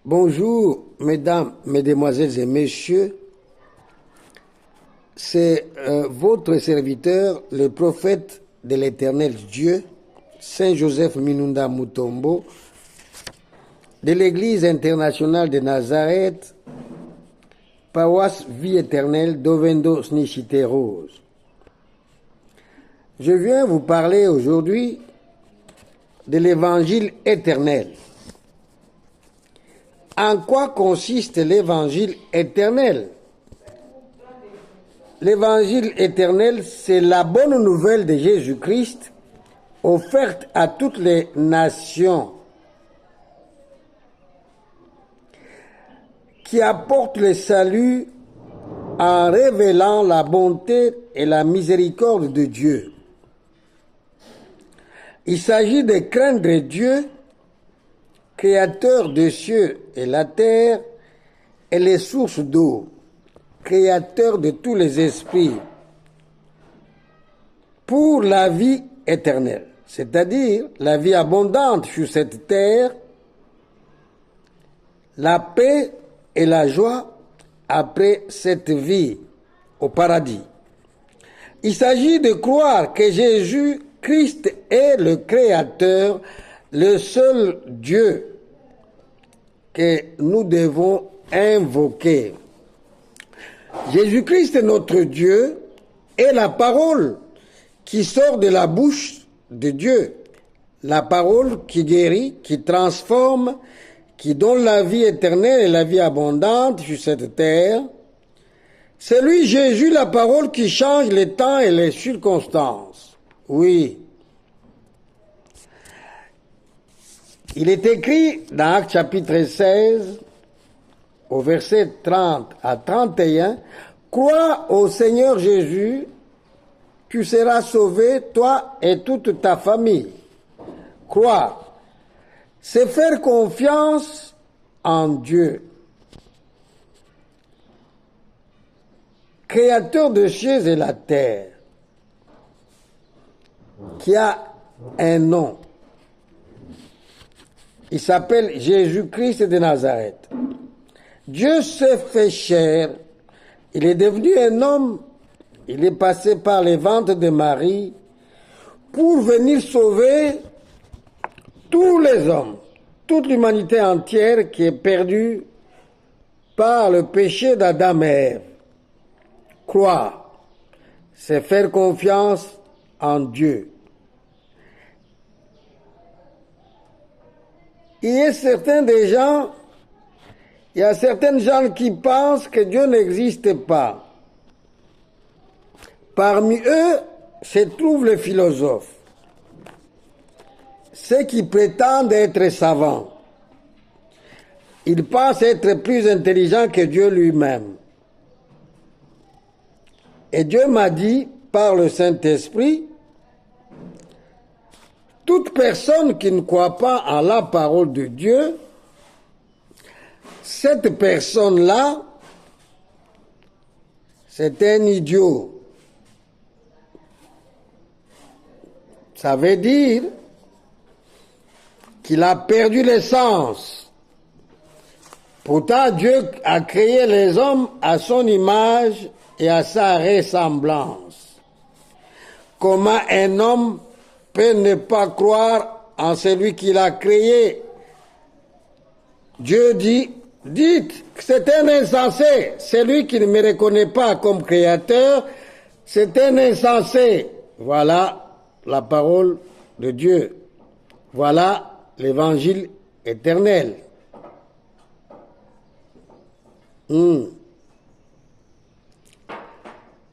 Bonjour, mesdames, mesdemoiselles et messieurs. C'est votre serviteur, le prophète de l'Éternel Dieu, Saint Joseph Minunda Mutombo, de l'Église internationale de Nazareth, paroisse Vie éternelle d'Ovendo Snichité Rose. Je viens vous parler aujourd'hui de l'Évangile éternel. En quoi consiste l'Évangile éternel? L'Évangile éternel, c'est la bonne nouvelle de Jésus-Christ offerte à toutes les nations, qui apporte le salut en révélant la bonté et la miséricorde de Dieu. Il s'agit de craindre Dieu, créateur des cieux et la terre et les sources d'eau, créateur de tous les esprits, pour la vie éternelle, c'est-à-dire la vie abondante sur cette terre, la paix et la joie après cette vie au paradis. Il s'agit de croire que Jésus-Christ est le Créateur, le seul Dieu que nous devons invoquer. Jésus-Christ, notre Dieu, est la parole qui sort de la bouche de Dieu. La parole qui guérit, qui transforme, qui donne la vie éternelle et la vie abondante sur cette terre. C'est lui, Jésus, la parole qui change les temps et les circonstances. Oui. Il est écrit dans Actes chapitre 16, au verset 30 à 31, « Crois au Seigneur Jésus, tu seras sauvé, toi et toute ta famille. » Croire, c'est faire confiance en Dieu, créateur des cieux et la terre, qui a un nom. Il s'appelle Jésus-Christ de Nazareth. Dieu s'est fait chair, il est devenu un homme, il est passé par les ventres de Marie pour venir sauver tous les hommes, toute l'humanité entière qui est perdue par le péché d'Adam et Ève. Croire, c'est faire confiance en Dieu. Il y a certaines gens qui pensent que Dieu n'existe pas. Parmi eux se trouvent les philosophes, ceux qui prétendent être savants. Ils pensent être plus intelligents que Dieu lui-même. Et Dieu m'a dit, par le Saint-Esprit, toute personne qui ne croit pas en la parole de Dieu, cette personne-là, c'est un idiot. Ça veut dire qu'il a perdu l'essence. Pourtant, Dieu a créé les hommes à son image et à sa ressemblance. Comment un homme peut ne pas croire en celui qu'il a créé? Dieu dit, dites que c'est un insensé. Celui qui ne me reconnaît pas comme créateur, c'est un insensé. Voilà la parole de Dieu. Voilà l'Évangile éternel.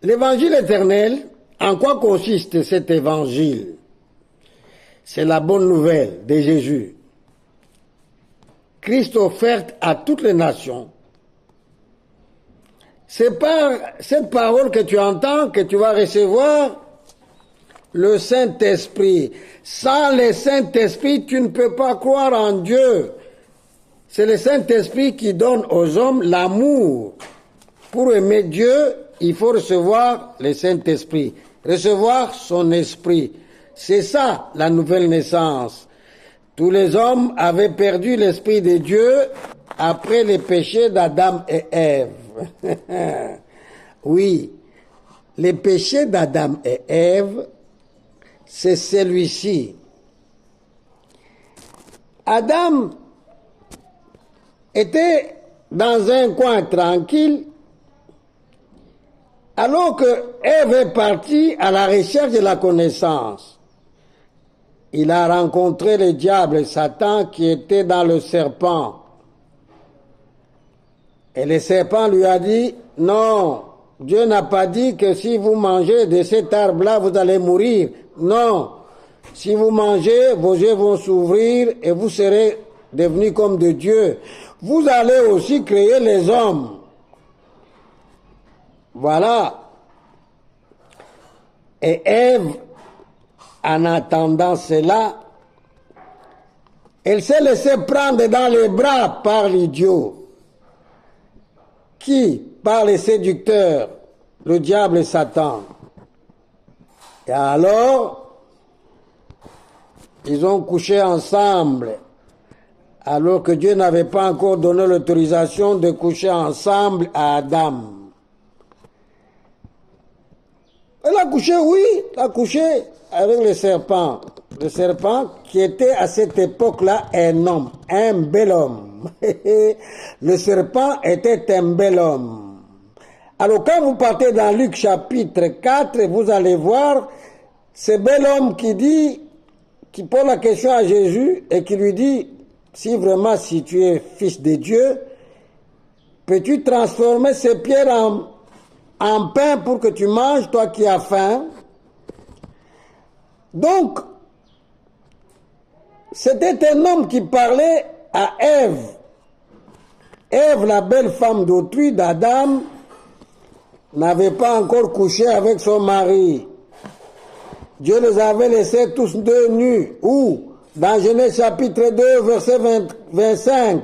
L'Évangile éternel, en quoi consiste cet Évangile? C'est la bonne nouvelle de Jésus. Christ offerte à toutes les nations. C'est par cette parole que tu entends que tu vas recevoir le Saint-Esprit. Sans le Saint-Esprit, tu ne peux pas croire en Dieu. C'est le Saint-Esprit qui donne aux hommes l'amour. Pour aimer Dieu, il faut recevoir le Saint-Esprit, recevoir son esprit. C'est ça la nouvelle naissance. Tous les hommes avaient perdu l'Esprit de Dieu après les péchés d'Adam et Ève. Oui, les péchés d'Adam et Ève, c'est celui-ci. Adam était dans un coin tranquille, alors que Ève est partie à la recherche de la connaissance. Il a rencontré le diable, Satan, qui était dans le serpent. Et le serpent lui a dit, non, Dieu n'a pas dit que si vous mangez de cet arbre-là, vous allez mourir. Non, si vous mangez, vos yeux vont s'ouvrir et vous serez devenus comme de Dieu. Vous allez aussi créer les hommes. Voilà. Et Ève, en attendant cela, elle s'est laissée prendre dans les bras par l'idiot, qui, par les séducteurs, le diable et Satan. Et alors, ils ont couché ensemble, alors que Dieu n'avait pas encore donné l'autorisation de coucher ensemble à Adam. Elle a couché, oui, elle a couché avec le serpent. Le serpent qui était à cette époque-là un homme, un bel homme. Le serpent était un bel homme. Alors quand vous partez dans Luc chapitre 4, vous allez voir ce bel homme qui pose la question à Jésus et qui lui dit, si vraiment si tu es fils de Dieu, peux-tu transformer ces pierres en pain pour que tu manges, toi qui as faim? Donc, c'était un homme qui parlait à Ève. Ève, la belle femme d'autrui d'Adam, n'avait pas encore couché avec son mari. Dieu les avait laissés tous deux nus. Où? Dans Genèse chapitre 2, verset 25.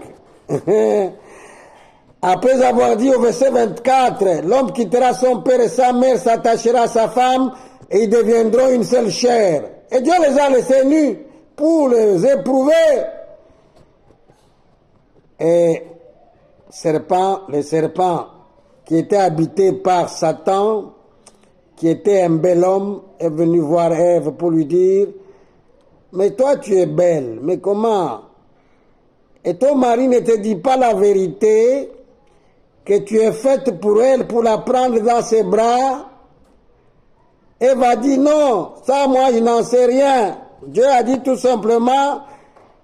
Après avoir dit au verset 24, l'homme quittera son père et sa mère, s'attachera à sa femme, et ils deviendront une seule chair. Et Dieu les a laissés nus pour les éprouver. Et le serpent qui était habité par Satan, qui était un bel homme, est venu voir Ève pour lui dire, mais toi tu es belle, mais comment? Et ton mari ne te dit pas la vérité, que tu es faite pour elle, pour la prendre dans ses bras? Ève a dit non, ça moi je n'en sais rien. Dieu a dit tout simplement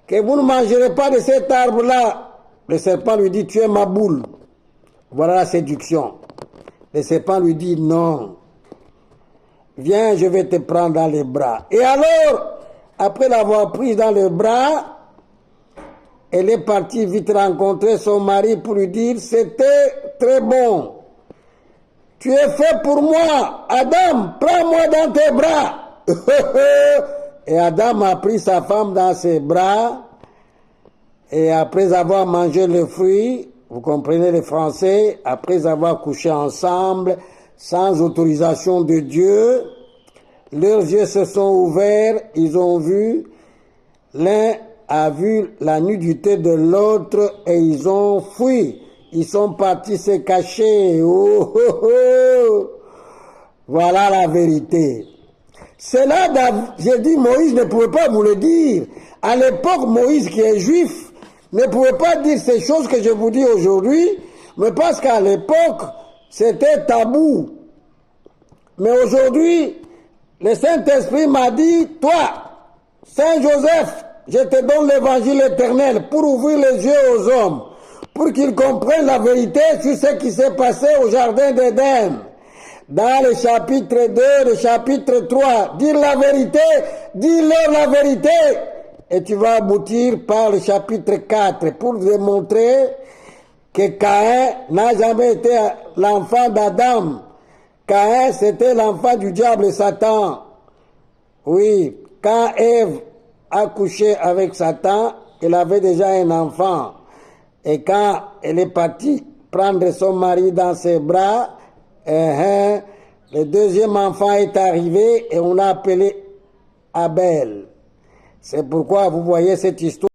que vous ne mangerez pas de cet arbre-là. Le serpent lui dit, tu es ma boule. Voilà la séduction. Le serpent lui dit non. Viens, je vais te prendre dans les bras. Et alors, après l'avoir prise dans les bras, elle est partie vite rencontrer son mari pour lui dire, c'était très bon. Tu es fait pour moi. Adam, prends-moi dans tes bras. Et Adam a pris sa femme dans ses bras. Et après avoir mangé le fruit, vous comprenez les Français, après avoir couché ensemble, sans autorisation de Dieu, leurs yeux se sont ouverts, ils ont vu, l'un a vu la nudité de l'autre et ils ont fui. Ils sont partis se cacher. Oh, oh, oh. Voilà la vérité. C'est là, j'ai dit, Moïse ne pouvait pas vous le dire. À l'époque, Moïse, qui est juif, ne pouvait pas dire ces choses que je vous dis aujourd'hui, mais parce qu'à l'époque, c'était tabou. Mais aujourd'hui, le Saint-Esprit m'a dit, toi, Saint Joseph, je te donne l'évangile éternel pour ouvrir les yeux aux hommes, pour qu'ils comprennent la vérité sur ce qui s'est passé au jardin d'Éden. Dans le chapitre 2, le chapitre 3, dire la vérité, dis-leur la vérité. Et tu vas aboutir par le chapitre 4 pour démontrer que Caïn n'a jamais été l'enfant d'Adam. Caïn, c'était l'enfant du diable et Satan. Oui, quand Ève a couché avec Satan, elle avait déjà un enfant. Et quand elle est partie prendre son mari dans ses bras, le deuxième enfant est arrivé et on l'a appelé Abel. C'est pourquoi vous voyez cette histoire.